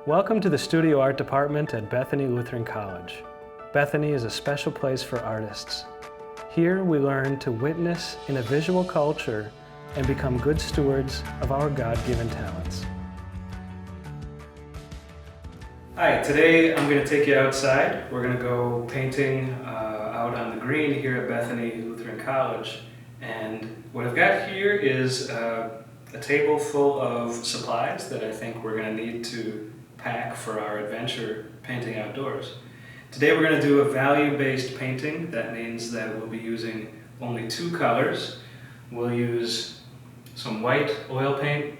Welcome to the Studio Art Department at Bethany Lutheran College. Bethany is a special place for artists. Here we learn to witness in a visual culture and become good stewards of our God-given talents. Hi, today I'm going to take you outside. We're going to go painting out on the green here at Bethany Lutheran College. And what I've got here is a table full of supplies that I think we're going to need to pack for our adventure painting outdoors. Today we're going to do a value-based painting. That means that we'll be using only two colors. We'll use some white oil paint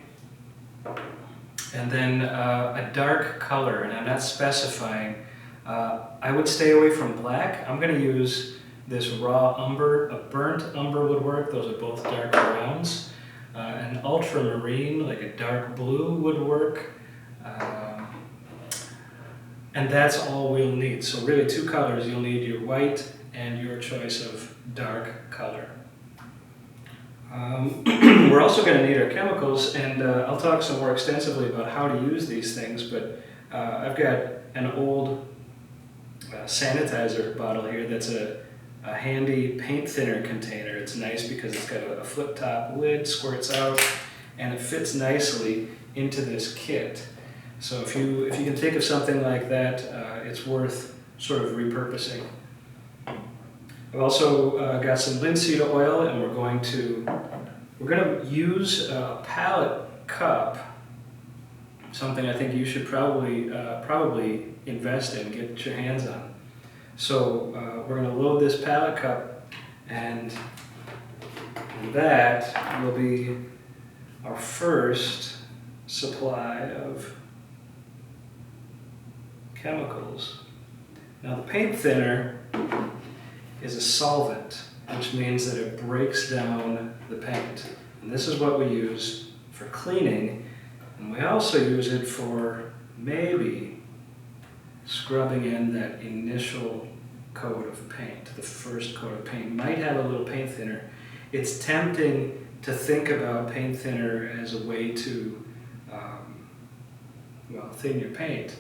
and then a dark color, and I'm not specifying. I would stay away from black. I'm going to use this raw umber. A burnt umber would work. Those are both dark browns. An ultramarine, like a dark blue, would work. And that's all we'll need. So really two colors. You'll need your white and your choice of dark color. We're also going to need our chemicals, and I'll talk some more extensively about how to use these things, but I've got an old sanitizer bottle here that's a handy paint thinner container. It's nice because it's got a flip top lid, squirts out, and it fits nicely into this kit. So if you can think of something like that, it's worth sort of repurposing. I've also got some linseed oil, and we're going to use a palette cup, something I think you should probably invest in, get your hands on. So we're going to load this palette cup, and that will be our first supply of chemicals. Now the paint thinner is a solvent, which means that it breaks down the paint. And this is what we use for cleaning, and we also use it for maybe scrubbing in that initial coat of paint. The first coat of paint might have a little paint thinner. It's tempting to think about paint thinner as a way to thin your paint.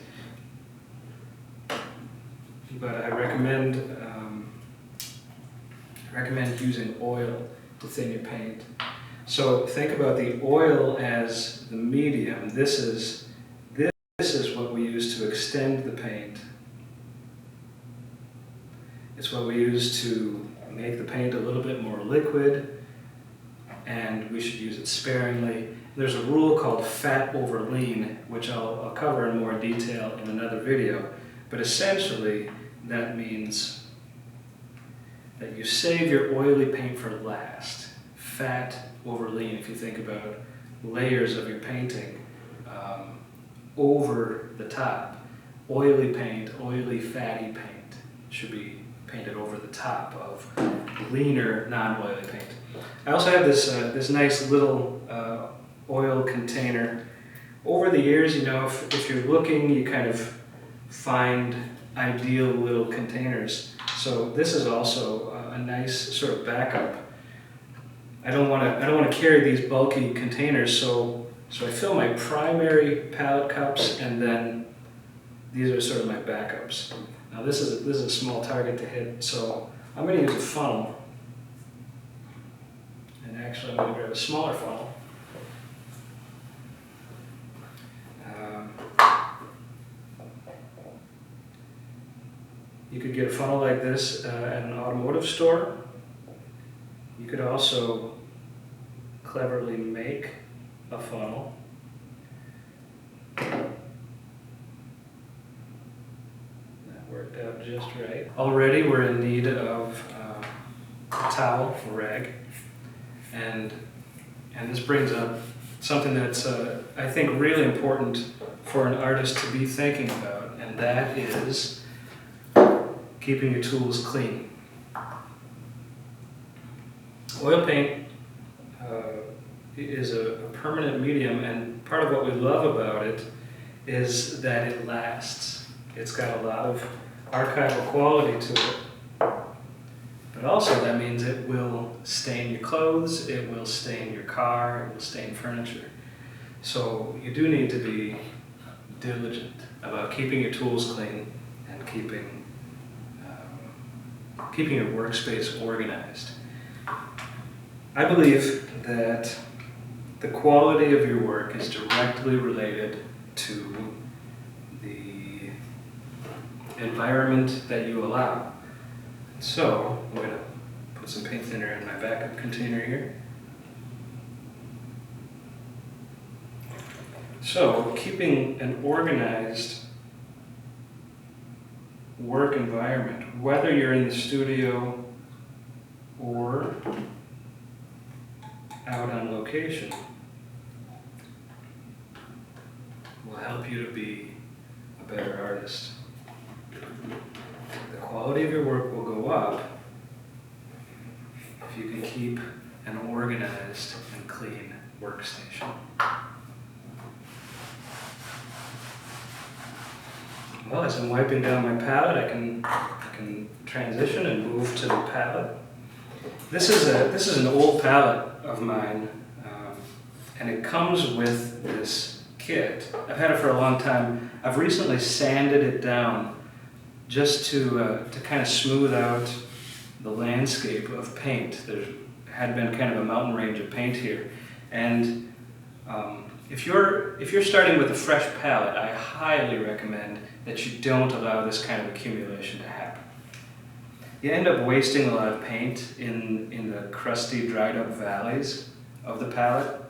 But I recommend using oil to thin your paint. So think about the oil as the medium. This is what we use to extend the paint. It's what we use to make the paint a little bit more liquid, and we should use it sparingly. There's a rule called fat over lean, which I'll cover in more detail in another video. But essentially, that means that you save your oily paint for last. Fat over lean, if you think about layers of your painting over the top. Oily paint, oily, fatty paint should be painted over the top of leaner, non-oily paint. I also have this nice little oil container. Over the years, if you're looking, you kind of find ideal little containers. So this is also a nice sort of backup. I don't want to carry these bulky containers, so I fill my primary palette cups, and then these are sort of my backups. Now this is a small target to hit, so I'm going to use a funnel. And actually I'm going to grab a smaller funnel. You could get a funnel like this at an automotive store. You could also cleverly make a funnel. That worked out just right. Already we're in need of a towel, a rag, and this brings up something that's I think really important for an artist to be thinking about, and that is keeping your tools clean. Oil paint is a permanent medium, and part of what we love about it is that it lasts. It's got a lot of archival quality to it, but also that means it will stain your clothes, it will stain your car, it will stain furniture. So you do need to be diligent about keeping your tools clean and keeping your workspace organized. I believe that the quality of your work is directly related to the environment that you allow. So I'm going to put some paint thinner in my backup container here. So keeping an organized work environment, whether you're in the studio or out on location, will help you to be a better artist. The quality of your work will go up if you can keep an organized and clean workstation. Well, as I'm wiping down my palette, I can transition and move to the palette. This is an old palette of mine, and it comes with this kit. I've had it for a long time. I've recently sanded it down just to kind of smooth out the landscape of paint. There had been kind of a mountain range of paint here, and if you're starting with a fresh palette, I highly recommend that you don't allow this kind of accumulation to happen. You end up wasting a lot of paint in the crusty, dried up valleys of the palette.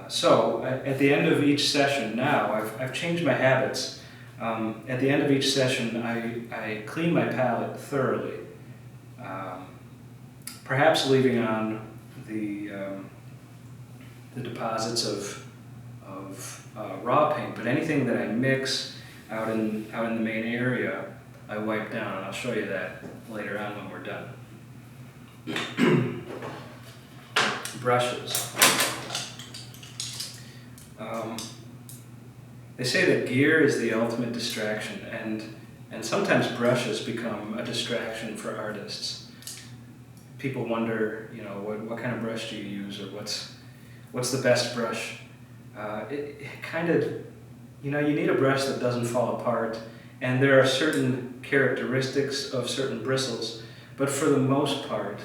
So at the end of each session now, I've changed my habits. At the end of each session, I clean my palette thoroughly, perhaps leaving on the deposits of raw paint, but anything that I mix out in the main area, I wipe down, and I'll show you that later on when we're done. Brushes. They say that gear is the ultimate distraction, and sometimes brushes become a distraction for artists. People wonder, what kind of brush do you use, or what's the best brush? It kind of, you need a brush that doesn't fall apart, and there are certain characteristics of certain bristles, but for the most part,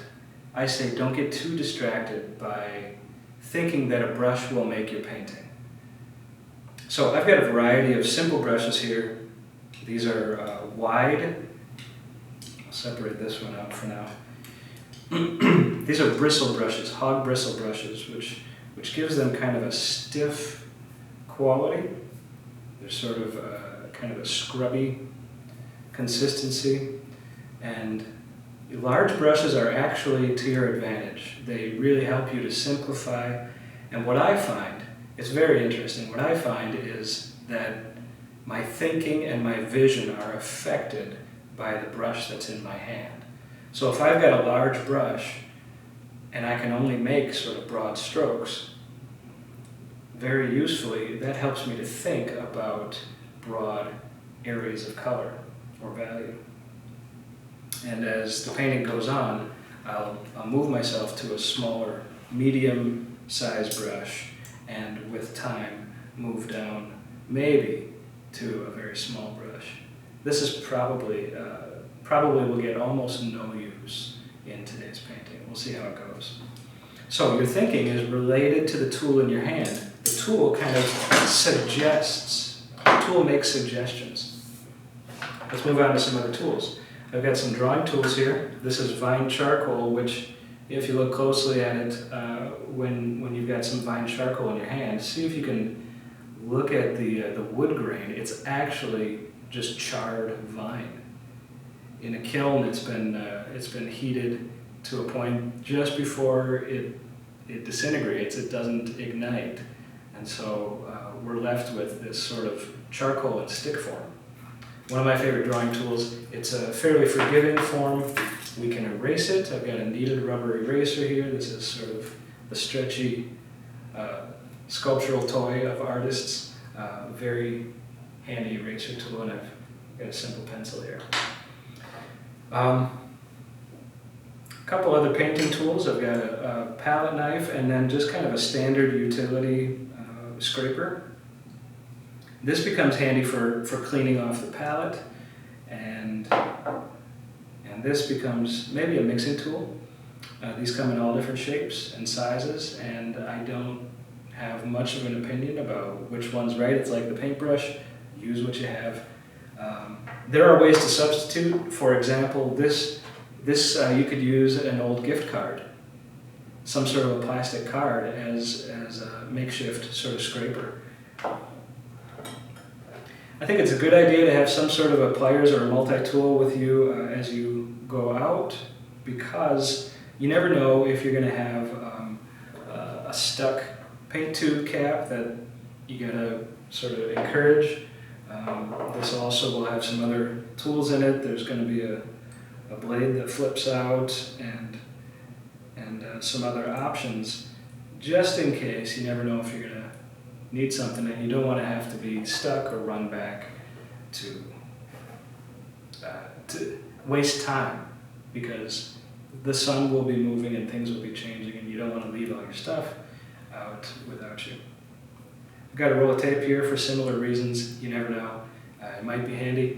I say don't get too distracted by thinking that a brush will make your painting. So I've got a variety of simple brushes here. These are wide. I'll separate this one out for now. These are bristle brushes, hog bristle brushes, which gives them kind of a stiff quality. They're sort of kind of a scrubby consistency, and large brushes are actually to your advantage. They really help you to simplify, and what I find, it's very interesting, what I find is that my thinking and my vision are affected by the brush that's in my hand. So if I've got a large brush and I can only make sort of broad strokes, very usefully, that helps me to think about broad areas of color or value. And as the painting goes on, I'll move myself to a smaller, medium-sized brush, and with time, move down maybe to a very small brush. This is probably will get almost no use in today's painting. We'll see how it goes. So your thinking is related to the tool in your hand. The tool kind of suggests, the tool makes suggestions. Let's move on to some other tools. I've got some drawing tools here. This is vine charcoal, which if you look closely at it, when you've got some vine charcoal in your hand, see if you can look at the wood grain. It's actually just charred vine. In a kiln, it's been heated to a point just before it disintegrates. It doesn't ignite, and so we're left with this sort of charcoal in stick form. One of my favorite drawing tools. It's a fairly forgiving form. We can erase it. I've got a kneaded rubber eraser here. This is sort of the stretchy sculptural toy of artists. Very handy eraser tool, and I've got a simple pencil here. A couple other painting tools. I've got a palette knife and then just kind of a standard utility scraper. This becomes handy for cleaning off the palette, and this becomes maybe a mixing tool. These come in all different shapes and sizes, and I don't have much of an opinion about which one's right. It's like the paintbrush, use what you have. There are ways to substitute. For example, this you could use an old gift card, some sort of a plastic card as a makeshift sort of scraper. I think it's a good idea to have some sort of a pliers or a multi-tool with you as you go out, because you never know if you're going to have a stuck paint tube cap that you got to sort of encourage. This also will have some other tools in it. There's going to be a blade that flips out and some other options, just in case. You never know if you're going to need something, and you don't want to have to be stuck or run back to waste time, because the sun will be moving and things will be changing, and you don't want to leave all your stuff out without you. I've got a roll of tape here for similar reasons. You never know. It might be handy.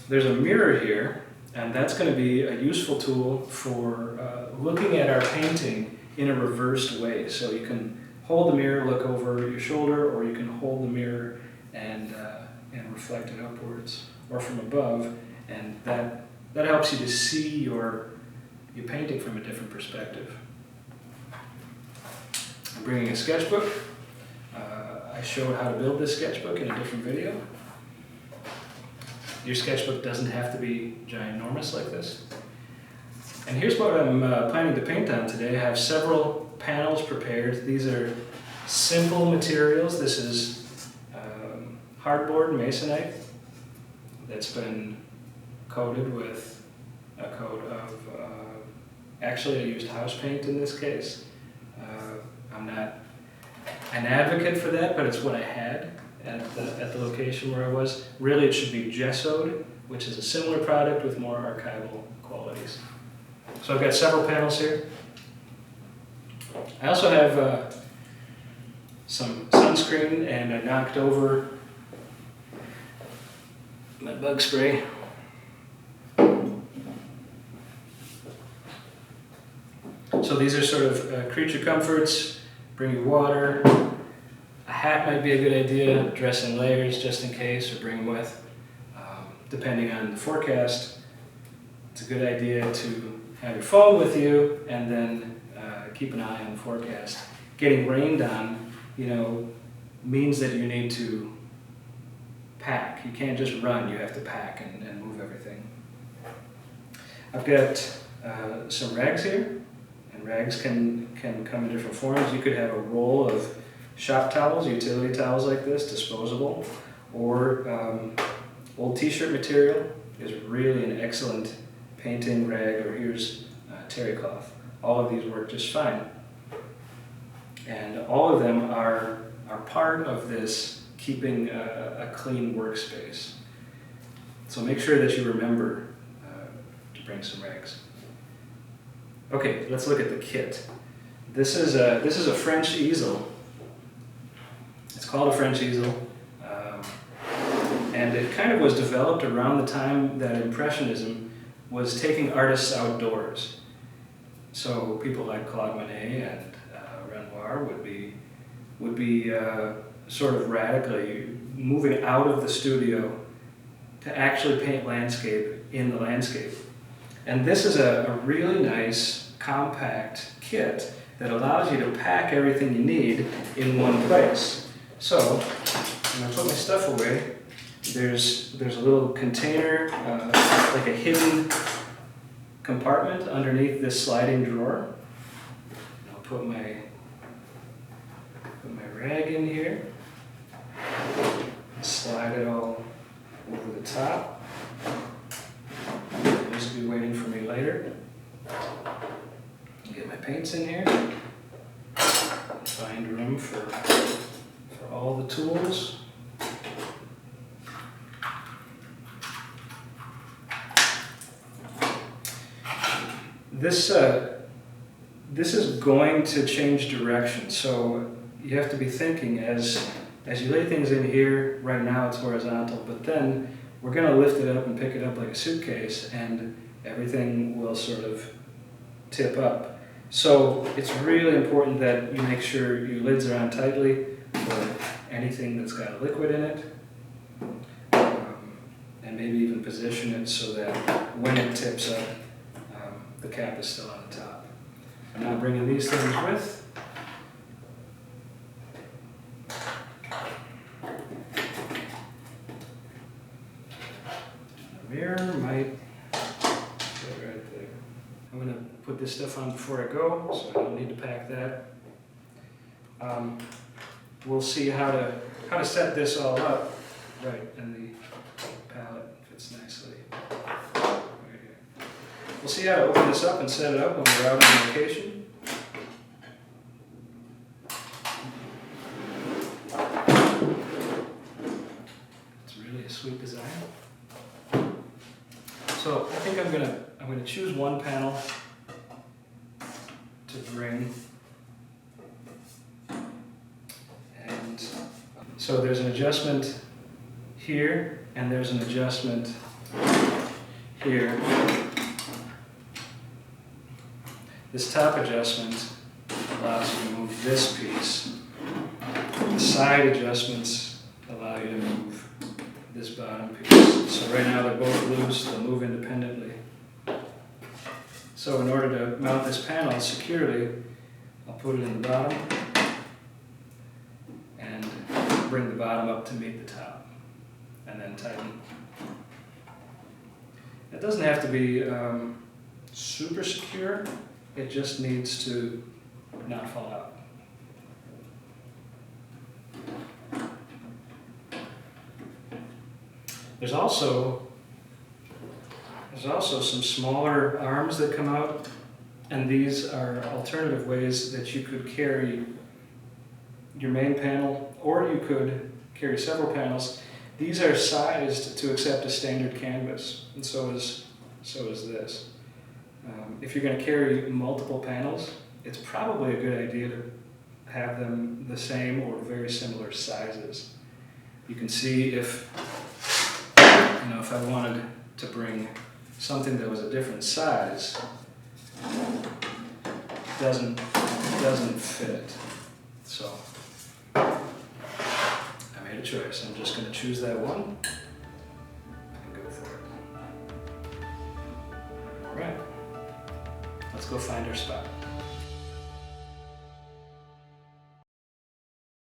There's a mirror here, and that's going to be a useful tool for looking at our painting in a reversed way. So you can hold the mirror, look over your shoulder, or you can hold the mirror and reflect it upwards or from above, and that helps you to see your painting from a different perspective. I'm bringing a sketchbook. I showed how to build this sketchbook in a different video. Your sketchbook doesn't have to be ginormous like this. And here's what I'm planning to paint on today. I have several panels prepared. These are simple materials. This is hardboard masonite that's been coated with a coat of, actually I used house paint in this case. I'm not an advocate for that, but it's what I had at the location where I was. Really it should be gessoed, which is a similar product with more archival qualities. So I've got several panels here. I also have some sunscreen, and I knocked over my bug spray. So these are sort of creature comforts. Bring your water. A hat might be a good idea. Dress in layers just in case, or bring them with. Depending on the forecast, it's a good idea to have your phone with you, and then keep an eye on the forecast. Getting rained on, means that you need to pack. You can't just run, you have to pack and move everything. I've got some rags here, and rags can come in different forms. You could have a roll of shop towels, utility towels like this, disposable, or old t-shirt material is really an excellent painting rag, or here's terry cloth. All of these work just fine. And all of them are part of this keeping a clean workspace. So make sure that you remember to bring some rags. Okay, let's look at the kit. This is a French easel. It's called a French easel. And it kind of was developed around the time that Impressionism was taking artists outdoors. So people like Claude Monet and Renoir would be sort of radically moving out of the studio to actually paint landscape in the landscape. And this is a really nice, compact kit that allows you to pack everything you need in one place. So, when I put my stuff away, there's a little container, like a hidden compartment underneath this sliding drawer. I'll put my rag in here, slide it all over the top. This will be waiting for me later. Get my paints in here, find room for all the tools. This is going to change direction. So you have to be thinking as you lay things in here. Right now it's horizontal, but then we're going to lift it up and pick it up like a suitcase, and everything will sort of tip up. So it's really important that you make sure your lids are on tightly for anything that's got a liquid in it, and maybe even position it so that when it tips up, the cap is still on the top. I'm now bringing these things with. Mirror might fit right there. I'm going to put this stuff on before I go, so I don't need to pack that. We'll see how to set this all up. Right, and the palette fits nicely right here. We'll see how to open this up and set it up when we're out on location. It's really a sweet design. So I think I'm gonna choose one panel to bring, and so there's an adjustment here and there's an adjustment here. This top adjustment allows you to move this piece. The side adjustments allow you to move this bottom piece. So right now they're both loose, they'll move independently. So in order to mount this panel securely, I'll put it in the bottom and bring the bottom up to meet the top, and then tighten. It doesn't have to be super secure, it just needs to not fall out. There's also some smaller arms that come out, and these are alternative ways that you could carry your main panel, or you could carry several panels. These are sized to accept a standard canvas, and so is this. If you're going to carry multiple panels, it's probably a good idea to have them the same or very similar sizes. You can see if I wanted to bring something that was a different size, it doesn't fit. So I made a choice. I'm just going to choose that one and go for it. All right, let's go find our spot.